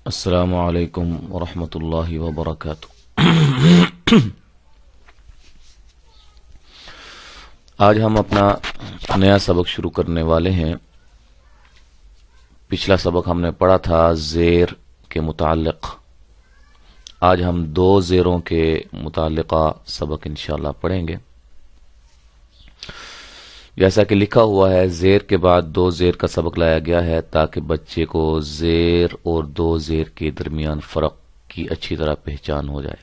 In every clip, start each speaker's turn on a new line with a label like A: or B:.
A: السلام علیکم ورحمۃ اللہ وبرکاتہ۔ آج ہم اپنا نیا سبق شروع کرنے والے ہیں۔ پچھلا سبق ہم نے پڑھا تھا زیر کے متعلق۔ آج ہم دو زیروں کے متعلقہ سبق انشاءاللہ پڑھیں گے۔ جیسا کہ لکھا ہوا ہے، زیر کے بعد دو زیر کا سبق لایا گیا ہے تاکہ بچے کو زیر اور دو زیر کے درمیان فرق کی اچھی طرح پہچان ہو جائے۔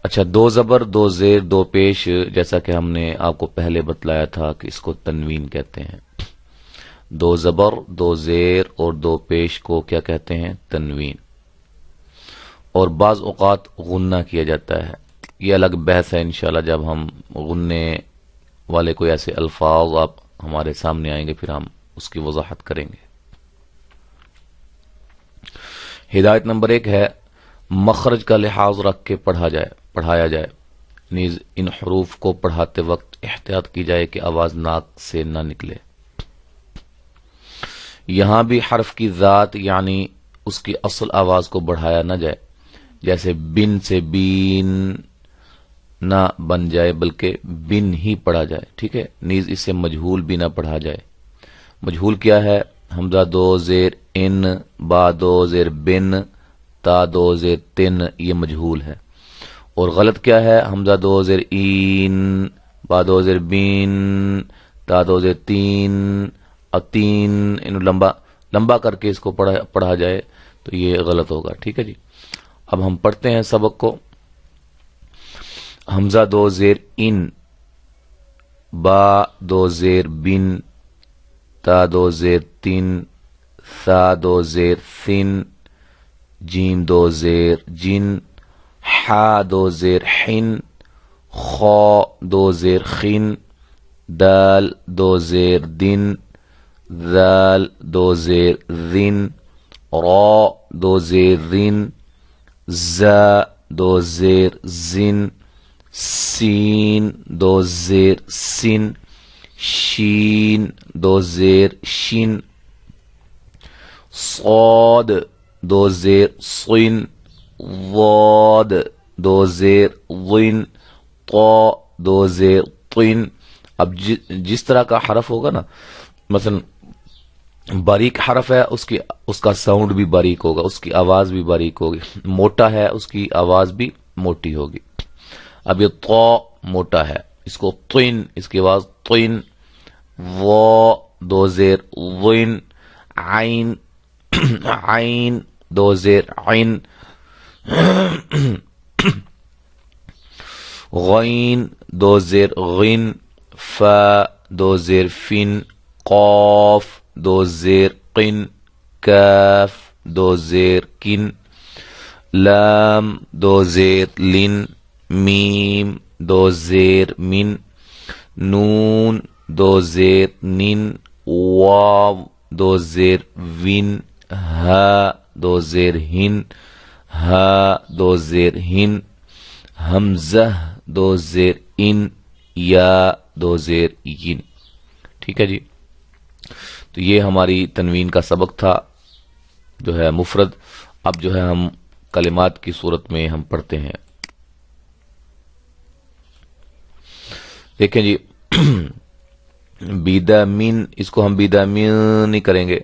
A: اچھا، دو زبر، دو زیر، دو پیش، جیسا کہ ہم نے آپ کو پہلے بتلایا تھا کہ اس کو تنوین کہتے ہیں۔ دو زبر، دو زیر اور دو پیش کو کیا کہتے ہیں؟ تنوین۔ اور بعض اوقات غنہ کیا جاتا ہے، یہ الگ بحث ہے انشاءاللہ۔ جب ہم غننے والے کوئی ایسے الفاظ آپ ہمارے سامنے آئیں گے پھر ہم اس کی وضاحت کریں گے۔ ہدایت نمبر 1 ہے مخرج کا لحاظ رکھ کے پڑھایا جائے، نیز ان حروف کو پڑھاتے وقت احتیاط کی جائے کہ آواز ناک سے نہ نکلے۔ یہاں بھی حرف کی ذات یعنی اس کی اصل آواز کو بڑھایا نہ جائے، جیسے بن سے بین نہ بن جائے بلکہ بن ہی پڑھا جائے، ٹھیک ہے۔ نیز اسے مجہول بھی نہ پڑھا جائے۔ مجہول کیا ہے؟ حمزہ دو زیر ان، با دو زیر بن، تا دو زیر تن، یہ مجہول ہے۔ اور غلط کیا ہے؟ حمزہ دو زیر این، با دو زیر بین، تا دو زیر تین، اتین، انہوں لمبا کر کے اس کو پڑھا جائے تو یہ غلط ہوگا، ٹھیک ہے جی۔ اب ہم پڑھتے ہیں سبق کو۔ حمزہ دو زیر ان، با دو زیر بن، تا دو زیر تین، ثا دو زیر ثن، جیم دو زیر جن، حا دو زیر حن، خا دو زیر خن، دال دو زیر دن، ذال دو زیر ذن، را دو زیر رن، زا دو زیر زن، سین دو زیر سن، شین دو زیر شن، صاد دو زیر صن، ضاد دو زیر ضن، طا دو زیر طن۔ اب جس طرح کا حرف ہوگا نا، مثلا باریک حرف ہے اس کا ساؤنڈ بھی باریک ہوگا، اس کی آواز بھی باریک ہوگی۔ موٹا ہے اس کی آواز بھی موٹی ہوگی۔ اب یہ طا موٹا ہے، اس کو طن، اس کی آواز طن۔ وا دو زیر ون، عین عین دو زیر عین، غین دو زیر غن، فا دو زیر فن، قاف دو زیر قن، کاف دو زیر کن، لام دو زیر لن، میم دو زیر من، نون دو زیر نن، واو دو زیر ون، ہا دو زیر ہن، ہا دو زیر ہن، حمزہ دو زیر ان، یا دو زیر ین، ٹھیک ہے جی۔ تو یہ ہماری تنوین کا سبق تھا جو ہے مفرد۔ اب جو ہے ہم کلمات کی صورت میں ہم پڑھتے ہیں۔ دیکھیں جی، بیدا من، اس کو ہم بیدا من نہیں کریں گے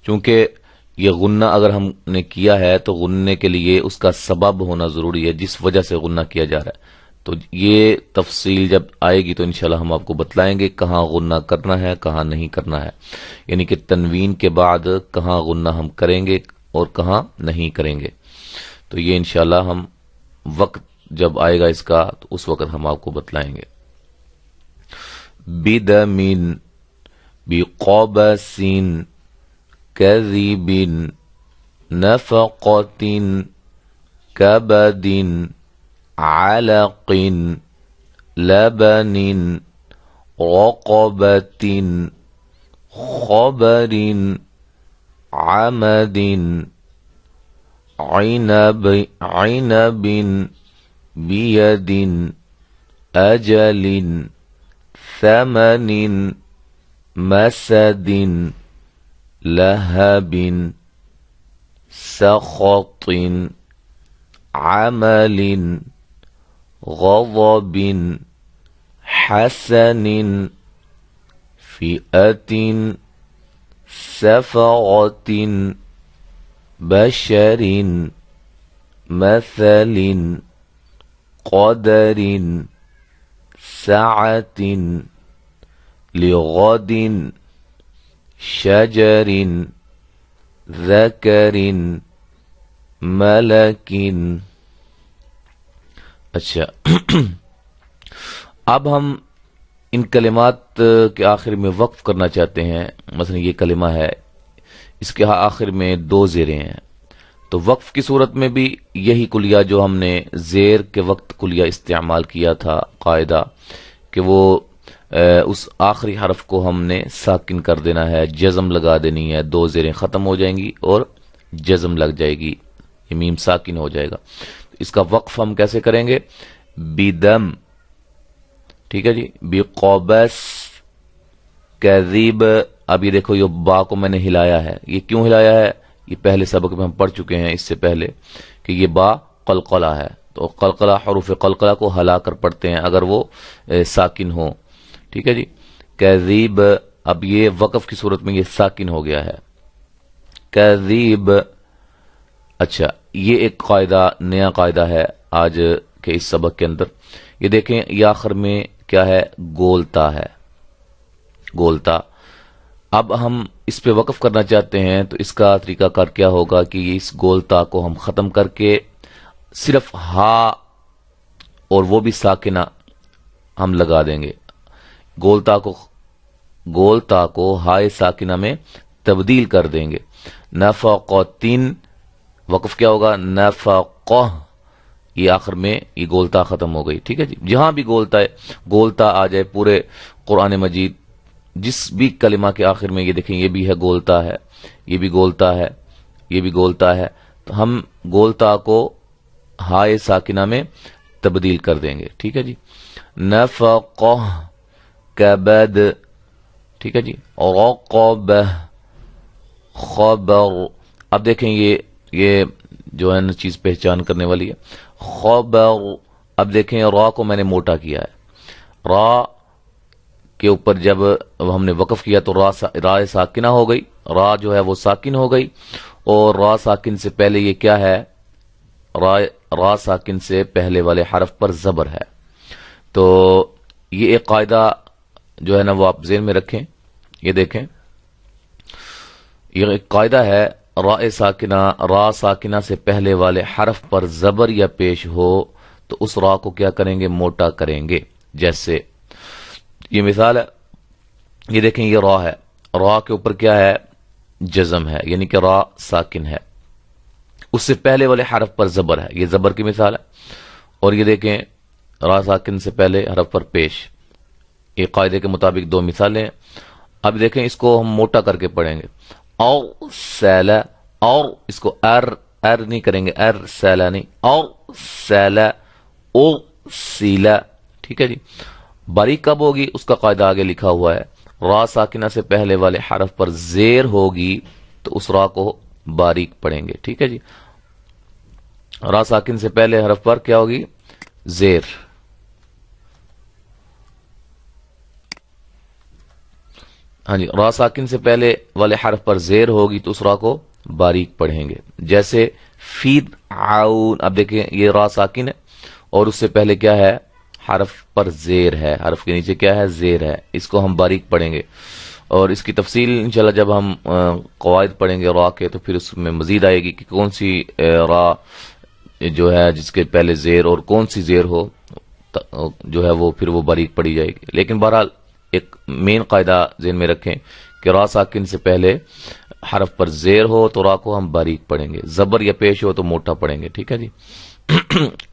A: چونکہ یہ غنہ اگر ہم نے کیا ہے تو غننے کے لیے اس کا سبب ہونا ضروری ہے، جس وجہ سے غنہ کیا جا رہا ہے۔ تو یہ تفصیل جب آئے گی تو انشاءاللہ ہم آپ کو بتلائیں گے کہاں غنہ کرنا ہے کہاں نہیں کرنا ہے، یعنی کہ تنوین کے بعد کہاں غنہ ہم کریں گے اور کہاں نہیں کریں گے۔ تو یہ انشاءاللہ ہم وقت جب آئے گا اس کا تو اس وقت ہم آپ کو بتلائیں گے۔ بدمن، بقبس، كذب، نفقة، كبد، علق، لبن، رقبة، خبر، عمد، عنب، بيد، أجل، ثمن، مسد، لهب سخط عمل غضب حسن فئة سفرة بشر مثل قدر سعة لغد شجر ذکر ملک. اچھا اب ہم ان کلمات کے آخر میں وقف کرنا چاہتے ہیں. مثلا یہ کلمہ ہے، اس کے آخر میں 2 زیریں ہیں، تو وقف کی صورت میں بھی یہی کلیہ جو ہم نے زیر کے وقت کلیہ استعمال کیا تھا، قاعدہ کہ وہ اس آخری حرف کو ہم نے ساکن کر دینا ہے، جزم لگا دینی ہے، 2 زیریں ختم ہو جائیں گی اور جزم لگ جائے گی، یہ میم ساکن ہو جائے گا. اس کا وقف ہم کیسے کریں گے؟ بدم، ٹھیک ہے جی، بقبس کذب. اب یہ دیکھو یہ با کو میں نے ہلایا ہے، یہ کیوں ہلایا ہے؟ یہ پہلے سبق میں ہم پڑھ چکے ہیں اس سے پہلے کہ یہ با قلقلہ ہے، تو قلقلہ حروف قلقلہ کو ہلا کر پڑھتے ہیں اگر وہ ساکن ہو. ٹھیک ہے جی، کذب. اب یہ وقف کی صورت میں یہ ساکن ہو گیا ہے، کذب. اچھا یہ ایک قاعدہ، نیا قاعدہ ہے آج کے اس سبق کے اندر. یہ دیکھیں یہ آخر میں کیا ہے؟ گولتا ہے، گولتا. اب ہم اس پہ وقف کرنا چاہتے ہیں تو اس کا طریقہ کار کیا ہوگا کہ اس گولتا کو ہم ختم کر کے صرف ہا اور وہ بھی ساکنہ ہم لگا دیں گے. گولتا کو ہائے ساکنہ میں تبدیل کر دیں گے. نفقتن، وقف کیا ہوگا؟ نفقہ. یہ آخر میں یہ گولتا ختم ہو گئی. ٹھیک ہے جی، جہاں بھی گولتا آ جائے پورے قرآن مجید جس بھی کلمہ کے آخر میں، یہ دیکھیں یہ بھی ہے گولتا ہے، یہ بھی گولتا ہے، یہ بھی گولتا ہے، تو ہم گولتا کو ہائے ساکنہ میں تبدیل کر دیں گے. ٹھیک ہے جی، نفقہ کبد. ٹھیک ہے جی، رقبہ خبر. اب دیکھیں یہ جو ہے نا چیز پہچان کرنے والی ہے، خبر. اب دیکھیں را کو میں نے موٹا کیا ہے، را کے اوپر جب ہم نے وقف کیا تو را ساکنہ ہو گئی، را جو ہے وہ ساکن ہو گئی، اور را ساکن سے پہلے یہ کیا ہے؟ را ساکن سے پہلے والے حرف پر زبر ہے. تو یہ ایک قاعدہ جو ہے نا وہ آپ ذہن میں رکھیں. یہ دیکھیں یہ ایک قاعدہ ہے، را ساکنہ سے پہلے والے حرف پر زبر یا پیش ہو تو اس را کو کیا کریں گے؟ موٹا کریں گے. جیسے یہ مثال ہے، یہ دیکھیں یہ را ہے، را کے اوپر کیا ہے؟ جزم ہے، یعنی کہ را ساکن ہے، اس سے پہلے والے حرف پر زبر ہے، یہ زبر کی مثال ہے. اور یہ دیکھیں را ساکن سے پہلے حرف پر پیش، یہ قاعدے کے مطابق 2 مثالیں ہیں. اب دیکھیں اس کو ہم موٹا کر کے پڑھیں گے، اور سیلا، اور اس کو ار نہیں کریں گے، ار سیلا نہیں، اور سیلا، او سیلا. ٹھیک ہے جی، باریک کب ہوگی اس کا قاعدہ آگے لکھا ہوا ہے. را ساکنہ سے پہلے والے حرف پر زیر ہوگی تو اس را کو باریک پڑھیں گے. ٹھیک ہے جی، را ساکن سے پہلے حرف پر کیا ہوگی؟ زیر. ہاں جی، را ساکن سے پہلے والے حرف پر زیر ہوگی تو اس را کو باریک پڑھیں گے. جیسے فید عون. اب دیکھیں یہ را ساکن ہے اور اس سے پہلے کیا ہے؟ حرف پر زیر ہے، حرف کے نیچے کیا ہے؟ زیر ہے، اس کو ہم باریک پڑھیں گے. اور اس کی تفصیل انشاءاللہ جب ہم قواعد پڑھیں گے را کے تو پھر اس میں مزید آئے گی کہ کون سی را جو ہے جس کے پہلے زیر اور کون سی زیر ہو جو ہے وہ پھر وہ باریک پڑھی جائے گی. لیکن بہرحال ایک مین قاعدہ ذہن میں رکھیں کہ را ساکن سے پہلے حرف پر زیر ہو تو را کو ہم باریک پڑھیں گے، زبر یا پیش ہو تو موٹا پڑھیں گے. ٹھیک ہے جی،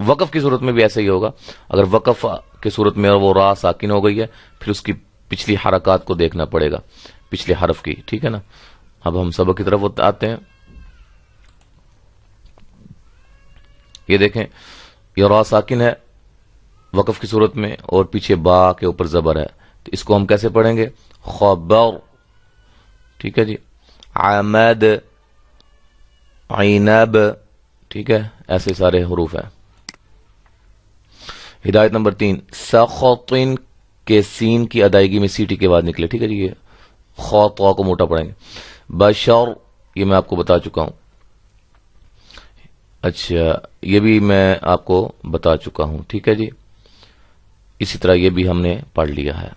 A: وقف کی صورت میں بھی ایسا ہی ہوگا. اگر وقف کی صورت میں وہ را ساکن ہو گئی ہے پھر اس کی پچھلی حرکات کو دیکھنا پڑے گا، پچھلے حرف کی. ٹھیک ہے نا، اب ہم سبق کی طرف آتے ہیں. یہ دیکھیں یہ را ساکن ہے وقف کی صورت میں اور پیچھے با کے اوپر زبر ہے، تو اس کو ہم کیسے پڑھیں گے؟ خبر. ٹھیک ہے جی، عمد، عنب، ٹھیک ہے، ایسے سارے حروف ہیں۔ ہدایت نمبر 3، سخطن کے سین کی ادائیگی میں سیٹی کے بعد نکلے، ٹھیک ہے جی، یہ خطا کو موٹا پڑھیں گے۔ بشر، یہ میں آپ کو بتا چکا ہوں، اچھا یہ بھی میں آپ کو بتا چکا ہوں، ٹھیک ہے جی، اسی طرح یہ بھی ہم نے پڑھ لیا ہے۔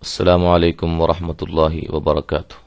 A: السلام علیکم ورحمۃ اللہ وبرکاتہ۔